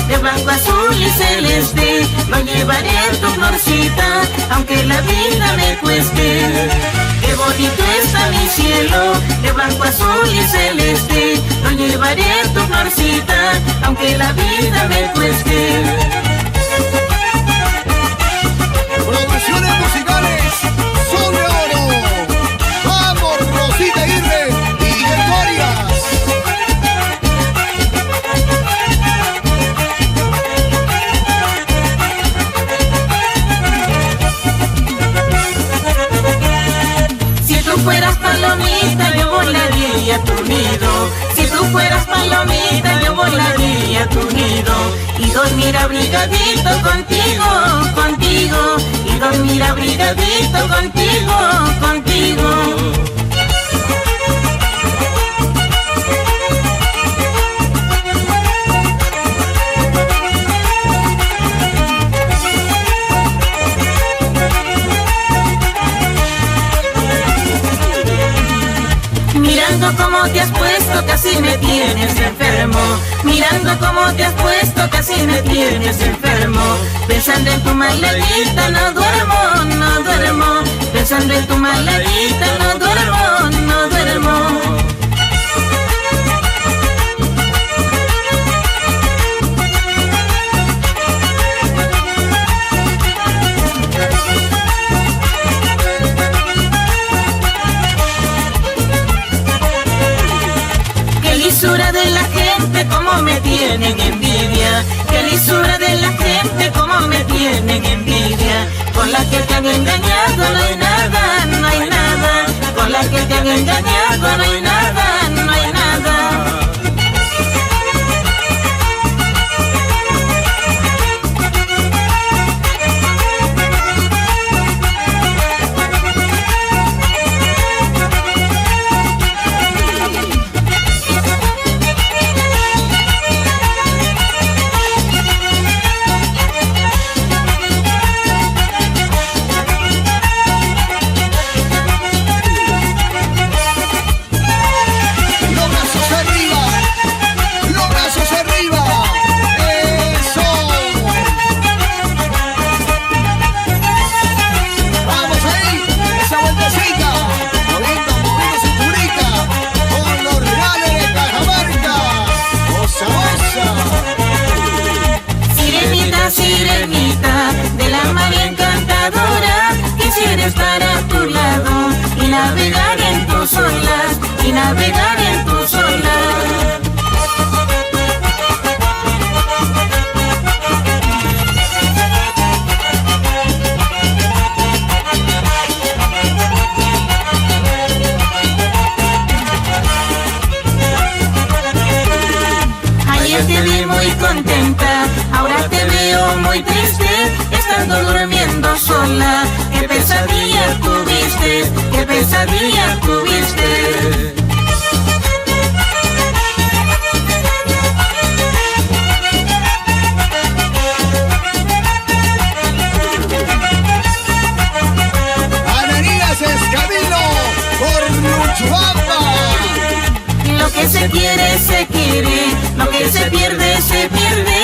de blanco, azul y celeste. Lo llevaré a tu florcita, aunque la vida me cueste. Qué bonito está mi cielo, de blanco, azul y celeste. Lo llevaré a tu florcita, aunque la vida me cueste. Producciones musicales son de oro. Vamos, Rosita Aguirre y Victorias. Si tú fueras palomita, yo volaría a tu nido. Si tú fueras palomita, yo volaría a tu nido. Y dormir abrigadito contigo, contigo. Y dormir abrigadito contigo, contigo. Mirando cómo te has puesto, casi me tienes enfermo. Mirando cómo te has puesto, casi me tienes enfermo. Pensando en tu maladita, no duermo, no duermo. Pensando en tu maladita, no duermo, no duermo. Lisura de la gente, como me tienen envidia. Qué lisura de la gente, como me tienen envidia. Con la que te han engañado no hay nada, no hay nada. Con la que te han engañado no hay nada, no hay nada. Sirenita de la mar encantadora, quisiera estar a tu lado y navegar en tus olas, y navegar en tus olas. Ayer te vi muy contenta, ahora te veo muy triste, estando durmiendo sola. Qué pesadilla tuviste, qué pesadilla tuviste. Ananías Escamilo por Luchuapa. Lo que se quiere, lo que se pierde, se pierde.